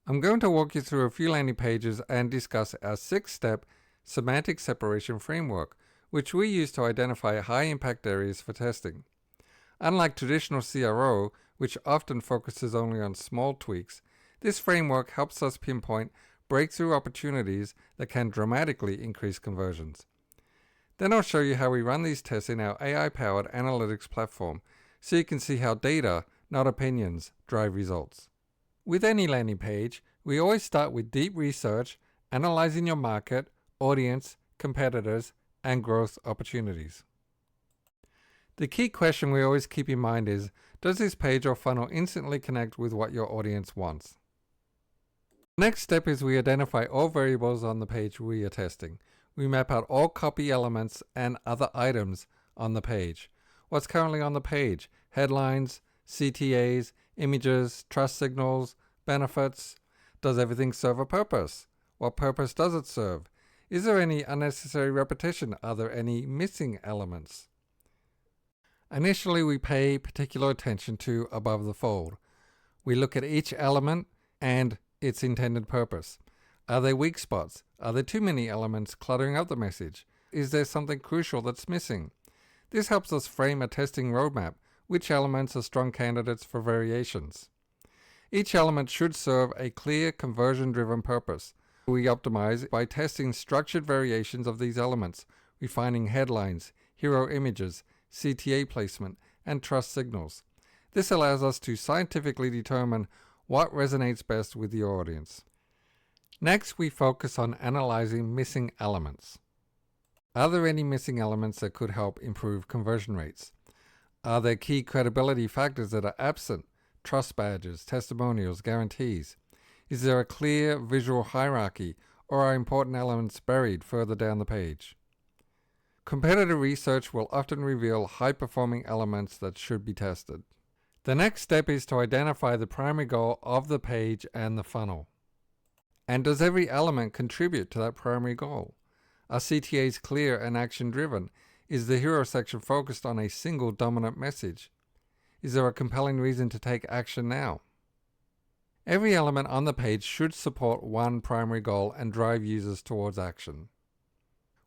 I'm going to walk you through a few landing pages and discuss our 6-step semantic separation framework, which we use to identify high-impact areas for testing. Unlike traditional CRO, which often focuses only on small tweaks, this framework helps us pinpoint breakthrough opportunities that can dramatically increase conversions. Then I'll show you how we run these tests in our AI-powered analytics platform, so you can see how data, not opinions, drive results. With any landing page, we always start with deep research, analyzing your market, audience, competitors, and growth opportunities. The key question we always keep in mind is, does this page or funnel instantly connect with what your audience wants? The next step is we identify all variables on the page we are testing. We map out all copy elements and other items on the page. What's currently on the page? Headlines, CTAs, images, trust signals, benefits. Does everything serve a purpose? What purpose does it serve? Is there any unnecessary repetition? Are there any missing elements? Initially, we pay particular attention to above the fold. We look at each element and its intended purpose. Are there weak spots? Are there too many elements cluttering up the message? Is there something crucial that's missing? This helps us frame a testing roadmap. Which elements are strong candidates for variations? Each element should serve a clear conversion-driven purpose. We optimize by testing structured variations of these elements, refining headlines, hero images, CTA placement, and trust signals. This allows us to scientifically determine what resonates best with the audience. Next, we focus on analyzing missing elements. Are there any missing elements that could help improve conversion rates? Are there key credibility factors that are absent? Trust badges, testimonials, guarantees? Is there a clear visual hierarchy, or are important elements buried further down the page? Competitor research will often reveal high-performing elements that should be tested. The next step is to identify the primary goal of the page and the funnel. And does every element contribute to that primary goal? Are CTAs clear and action-driven? Is the hero section focused on a single dominant message? Is there a compelling reason to take action now? Every element on the page should support one primary goal and drive users towards action.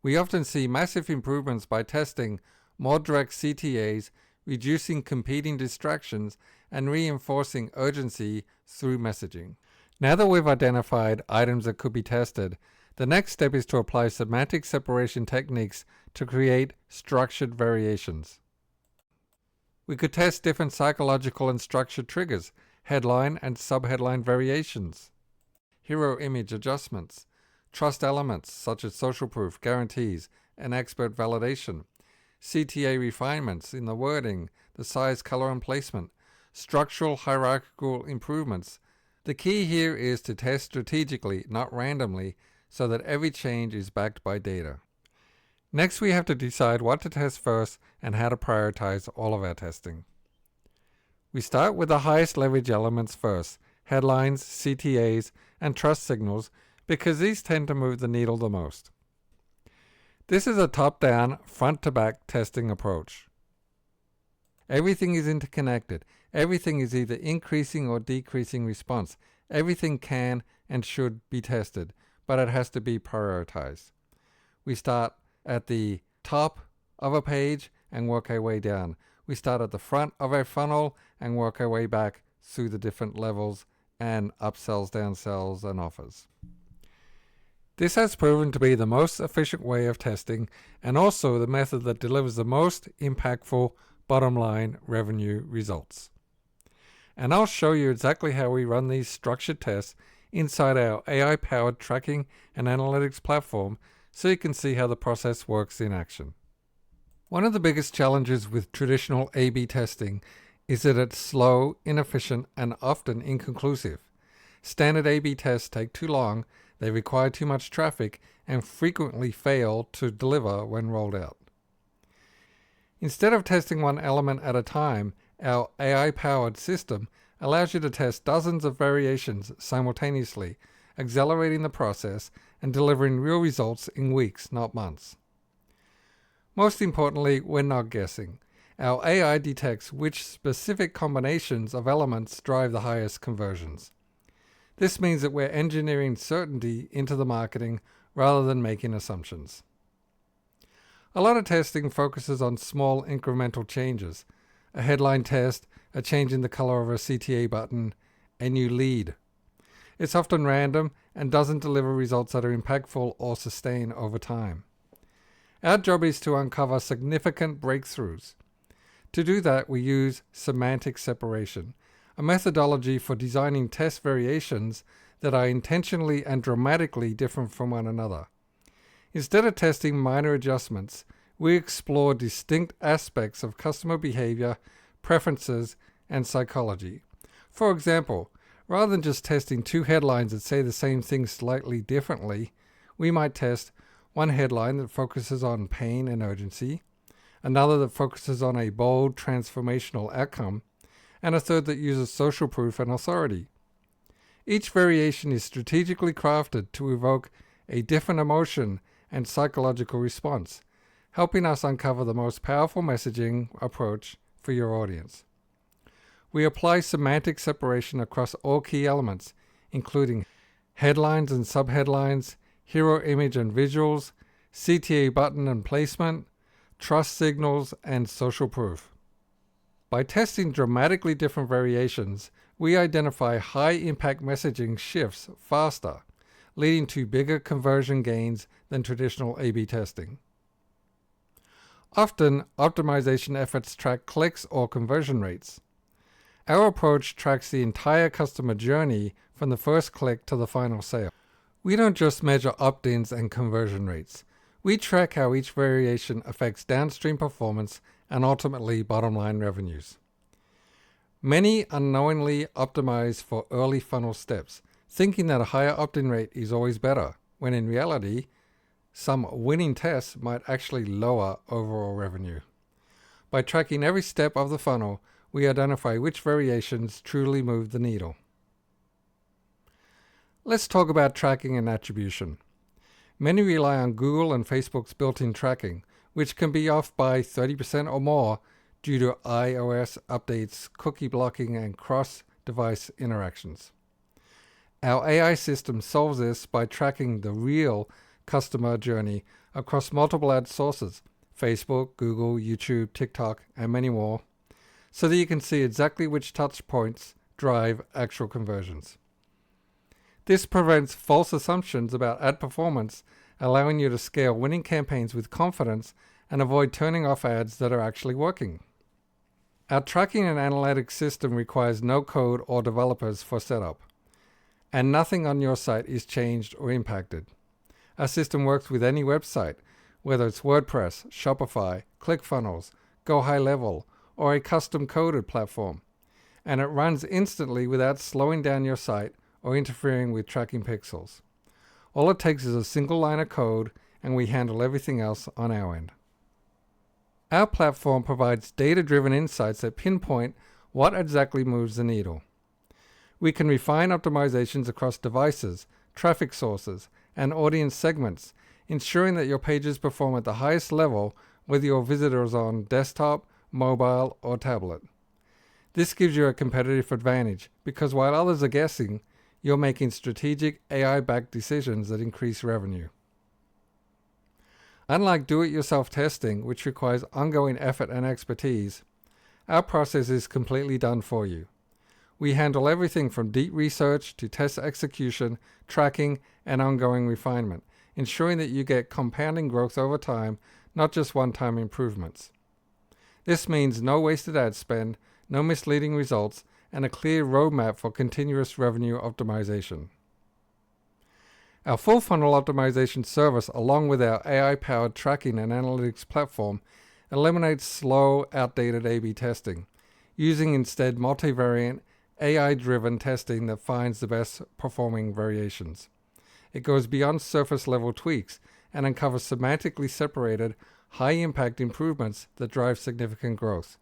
We often see massive improvements by testing more direct CTAs, reducing competing distractions, and reinforcing urgency through messaging. Now that we've identified items that could be tested, the next step is to apply semantic separation techniques to create structured variations. We could test different psychological and structured triggers, headline and subheadline variations, hero image adjustments, trust elements such as social proof, guarantees, and expert validation, CTA refinements in the wording, the size, color, and placement, structural hierarchical improvements. The key here is to test strategically, not randomly, so that every change is backed by data. Next, we have to decide what to test first and how to prioritize all of our testing. We start with the highest leverage elements first, headlines, CTAs, and trust signals, because these tend to move the needle the most. This is a top-down, front-to-back testing approach. Everything is interconnected. Everything is either increasing or decreasing response. Everything can and should be tested, but it has to be prioritized. We start at the top of a page and work our way down. We start at the front of our funnel and work our way back through the different levels and upsells, downsells, and offers. This has proven to be the most efficient way of testing and also the method that delivers the most impactful bottom line revenue results. And I'll show you exactly how we run these structured tests inside our AI-powered tracking and analytics platform so you can see how the process works in action. One of the biggest challenges with traditional A/B testing is that it's slow, inefficient, and often inconclusive. Standard A/B tests take too long, they require too much traffic, and frequently fail to deliver when rolled out. Instead of testing one element at a time, our AI-powered system allows you to test dozens of variations simultaneously, accelerating the process and delivering real results in weeks, not months. Most importantly, we're not guessing. Our AI detects which specific combinations of elements drive the highest conversions. This means that we're engineering certainty into the marketing rather than making assumptions. A lot of testing focuses on small incremental changes. A headline test, a change in the color of a CTA button, a new lead. It's often random and doesn't deliver results that are impactful or sustain over time. Our job is to uncover significant breakthroughs. To do that, we use semantic separation, a methodology for designing test variations that are intentionally and dramatically different from one another. Instead of testing minor adjustments, we explore distinct aspects of customer behavior, preferences, and psychology. For example, rather than just testing two headlines that say the same thing slightly differently, we might test one headline that focuses on pain and urgency, another that focuses on a bold transformational outcome, and a third that uses social proof and authority. Each variation is strategically crafted to evoke a different emotion and psychological response, helping us uncover the most powerful messaging approach for your audience. We apply semantic separation across all key elements, including headlines and subheadlines, hero image and visuals, CTA button and placement, trust signals, and social proof. By testing dramatically different variations, we identify high-impact messaging shifts faster, leading to bigger conversion gains than traditional A/B testing. Often, optimization efforts track clicks or conversion rates. Our approach tracks the entire customer journey from the first click to the final sale. We don't just measure opt-ins and conversion rates. We track how each variation affects downstream performance and ultimately bottom-line revenues. Many unknowingly optimize for early funnel steps, thinking that a higher opt-in rate is always better, when in reality, some winning tests might actually lower overall revenue. By tracking every step of the funnel, we identify which variations truly move the needle. Let's talk about tracking and attribution. Many rely on Google and Facebook's built-in tracking, which can be off by 30% or more due to iOS updates, cookie blocking, and cross-device interactions. Our AI system solves this by tracking the real customer journey across multiple ad sources, Facebook, Google, YouTube, TikTok, and many more, so that you can see exactly which touch points drive actual conversions. This prevents false assumptions about ad performance, allowing you to scale winning campaigns with confidence and avoid turning off ads that are actually working. Our tracking and analytics system requires no code or developers for setup, and nothing on your site is changed or impacted. Our system works with any website, whether it's WordPress, Shopify, ClickFunnels, Go High Level, or a custom-coded platform, and it runs instantly without slowing down your site or interfering with tracking pixels. All it takes is a single line of code, and we handle everything else on our end. Our platform provides data-driven insights that pinpoint what exactly moves the needle. We can refine optimizations across devices, traffic sources, and audience segments, ensuring that your pages perform at the highest level whether your visitor is on desktop, mobile, or tablet. This gives you a competitive advantage because while others are guessing, you're making strategic AI-backed decisions that increase revenue. Unlike do-it-yourself testing, which requires ongoing effort and expertise, our process is completely done for you. We handle everything from deep research to test execution, tracking, and ongoing refinement, ensuring that you get compounding growth over time, not just one-time improvements. This means no wasted ad spend, no misleading results, and a clear roadmap for continuous revenue optimization. Our full funnel optimization service, along with our AI-powered tracking and analytics platform, eliminates slow, outdated A/B testing, using instead multivariate, AI-driven testing that finds the best performing variations. It goes beyond surface-level tweaks and uncovers semantically separated, high-impact improvements that drive significant growth.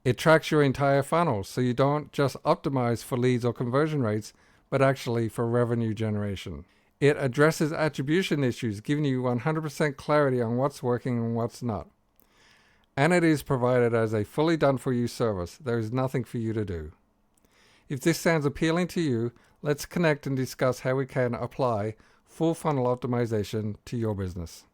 It tracks your entire funnel, so you don't just optimize for leads or conversion rates, but actually for revenue generation. It addresses attribution issues, giving you 100% clarity on what's working and what's not. And it is provided as a fully done-for-you service. There is nothing for you to do. If this sounds appealing to you, let's connect and discuss how we can apply full funnel optimization to your business.